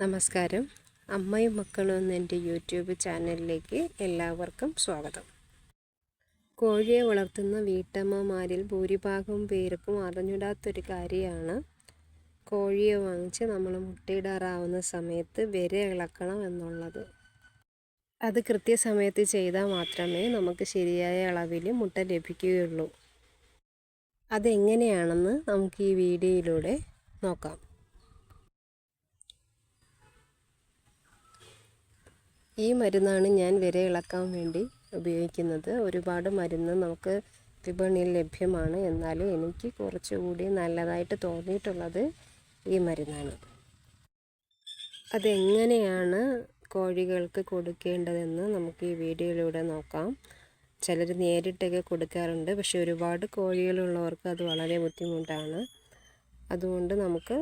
നമസ്കാരം. അമ്മയും മക്കളും എന്ന എൻ്റെ യൂട്യൂബ് ചാനലിലേക്ക് എല്ലാവർക്കും സ്വാഗതം. കോഴിയെ വളർത്തുന്ന വീട്ടമ്മമാരിൽ ഭൂരിഭാഗം പേർക്കും അറിഞ്ഞിടാത്തൊരു കാര്യമാണ് കോഴിയെ വാങ്ങിച്ച് നമ്മൾ മുട്ടയിടാറാവുന്ന സമയത്ത് വിര ഇളക്കണം എന്നുള്ളത്. അത് കൃത്യസമയത്ത് ചെയ്താൽ മാത്രമേ നമുക്ക് ശരിയായ അളവിൽ മുട്ട ലഭിക്കുകയുള്ളൂ. അതെങ്ങനെയാണെന്ന് നമുക്ക് ഈ വീഡിയോയിലൂടെ നോക്കാം. ഈ മരുന്നാണ് ഞാൻ വിര ഇളക്കാൻ വേണ്ടി ഉപയോഗിക്കുന്നത്. ഒരുപാട് മരുന്ന് നമുക്ക് വിപണിയിൽ ലഭ്യമാണ്. എന്നാലും എനിക്ക് കുറച്ചുകൂടി നല്ലതായിട്ട് തോന്നിയിട്ടുള്ളത് ഈ മരുന്നാണ്. അതെങ്ങനെയാണ് കോഴികൾക്ക് കൊടുക്കേണ്ടതെന്ന് നമുക്ക് ഈ വീഡിയോയിലൂടെ നോക്കാം. ചിലർ നേരിട്ടൊക്കെ കൊടുക്കാറുണ്ട്. പക്ഷെ ഒരുപാട് കോഴികളുള്ളവർക്ക് അത് വളരെ ബുദ്ധിമുട്ടാണ്. അതുകൊണ്ട് നമുക്ക്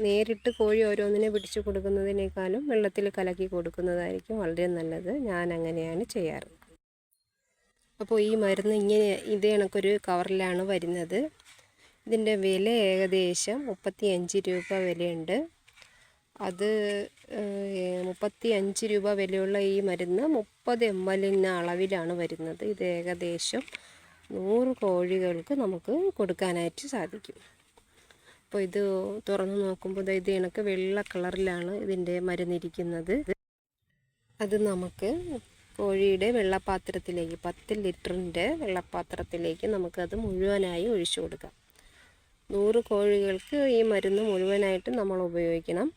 നേരിട്ട് കോഴി ഓരോന്നിനെ പിടിച്ചു കൊടുക്കുന്നതിനേക്കാളും വെള്ളത്തിൽ കലക്കി കൊടുക്കുന്നതായിരിക്കും വളരെ നല്ലത്. ഞാൻ അങ്ങനെയാണ് ചെയ്യാറ്. അപ്പോൾ ഈ മരുന്ന് ഇതേ കണക്കൊരു കവറിലാണ് വരുന്നത്. ഇതിൻ്റെ വില ഏകദേശം 35 രൂപ വിലയുണ്ട്. അത് 35 രൂപ വിലയുള്ള ഈ മരുന്ന് 30 ml അളവിലാണ് വരുന്നത്. ഇത് ഏകദേശം 100 കോഴികൾക്ക് നമുക്ക് കൊടുക്കാനായിട്ട് സാധിക്കും. അപ്പോൾ ഇത് തുറന്ന് നോക്കുമ്പോൾ ഇത് കണക്ക് വെള്ള കളറിലാണ് ഇതിൻ്റെ മരുന്നിരിക്കുന്നത്. അത് നമുക്ക് കോഴിയുടെ വെള്ളപ്പാത്രത്തിലേക്ക് 10 ലിറ്ററിൻ്റെ വെള്ളപ്പാത്രത്തിലേക്ക് നമുക്കത് മുഴുവനായി ഒഴിച്ചു കൊടുക്കാം. 100 കോഴികൾക്ക് ഈ മരുന്ന് മുഴുവനായിട്ട് നമ്മൾ ഉപയോഗിക്കണം.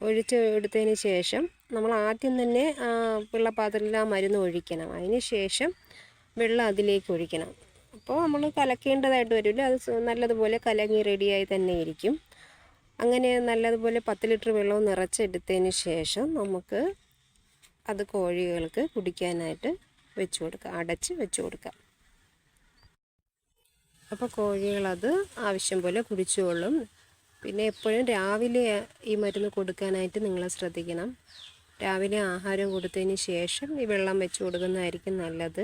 ഒഴിച്ചെടുത്തതിന് ശേഷം നമ്മൾ ആദ്യം തന്നെ വെള്ളപ്പാത്രത്തിൽ ആ മരുന്ന് ഒഴിക്കണം. അതിന് ശേഷം വെള്ളം അതിലേക്ക് ഒഴിക്കണം. അപ്പോൾ നമ്മൾ കലക്കേണ്ടതായിട്ട് വരില്ല. അത് നല്ലതുപോലെ കലങ്ങി റെഡിയായി തന്നെ ഇരിക്കും. അങ്ങനെ നല്ലതുപോലെ 10 ലിറ്റർ വെള്ളവും നിറച്ചെടുത്തതിന് ശേഷം നമുക്ക് അത് കോഴികൾക്ക് കുടിക്കാനായിട്ട് വെച്ച് കൊടുക്കാം, അടച്ച് വെച്ച് കൊടുക്കാം. അപ്പോൾ കോഴികളത് ആവശ്യം പോലെ കുടിച്ചുകൊള്ളും. പിന്നെ എപ്പോഴും രാവിലെ ഈ മരുന്ന് കൊടുക്കാനായിട്ട് നിങ്ങൾ ശ്രദ്ധിക്കണം. രാവിലെ ആഹാരം കൊടുത്തതിന് ശേഷം ഈ വെള്ളം വെച്ച് കൊടുക്കുന്നതായിരിക്കും നല്ലത്.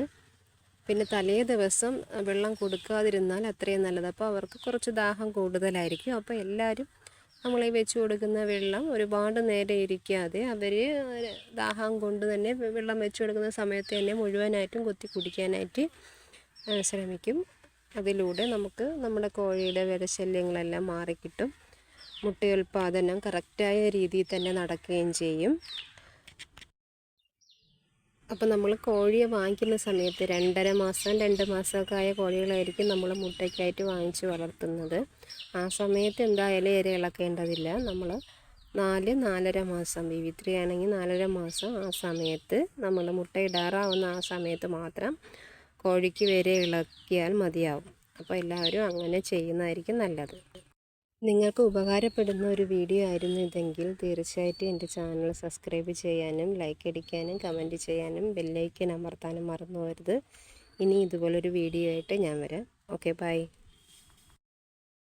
പിന്നെ തലേ ദിവസം വെള്ളം കൊടുക്കാതിരുന്നാൽ അത്രയും നല്ലത്. അപ്പോൾ അവർക്ക് കുറച്ച് ദാഹം കൂടുതലായിരിക്കും. അപ്പോൾ എല്ലാവരും നമ്മൾ ഈ വെച്ച് കൊടുക്കുന്ന വെള്ളം ഒരുപാട് നേരം ഇരിക്കാതെ അവർ ദാഹം കൊണ്ട് തന്നെ വെള്ളം വെച്ച് കൊടുക്കുന്ന സമയത്ത് തന്നെ മുഴുവനായിട്ടും കുത്തി കുടിക്കാനായിട്ട് ശ്രമിക്കും. അതിലൂടെ നമുക്ക് നമ്മുടെ കോഴിയുടെ വിരശല്യങ്ങളെല്ലാം മാറിക്കിട്ടും. മുട്ടയുൽപാദനം കറക്റ്റായ രീതിയിൽ തന്നെ നടക്കുകയും ചെയ്യും. അപ്പോൾ നമ്മൾ കോഴിയെ വാങ്ങിക്കുന്ന സമയത്ത് 2.5 മാസം 2 മാസമൊക്കെ ആയ കോഴികളായിരിക്കും നമ്മൾ മുട്ടയ്ക്കായിട്ട് വാങ്ങിച്ച് വളർത്തുന്നത്. ആ സമയത്ത് എന്തായാലും ഇര ഇളക്കേണ്ടതില്ല. നമ്മൾ 4-4.5 മാസം BV3 ആണെങ്കിൽ 4.5 മാസം ആ സമയത്ത് നമ്മൾ മുട്ടയിടാറാവുന്ന ആ സമയത്ത് മാത്രം കോഴിക്ക് വിര ഇളക്കിയാൽ മതിയാവും. അപ്പോൾ എല്ലാവരും അങ്ങനെ ചെയ്യുന്നതായിരിക്കും നല്ലത്. നിങ്ങൾക്ക് ഉപകാരപ്പെടുന്ന ഒരു വീഡിയോ ആയിരുന്നു ഇതെങ്കിൽ തീർച്ചയായിട്ടും എൻ്റെ ചാനൽ സബ്സ്ക്രൈബ് ചെയ്യാനും ലൈക്ക് അടിക്കാനും കമൻറ്റ് ചെയ്യാനും ബെല്ലൈക്കൻ അമർത്താനും മറന്നു പോകരുത്. ഇനി ഇതുപോലൊരു വീഡിയോ ആയിട്ട് ഞാൻ വരാം. Okay, by.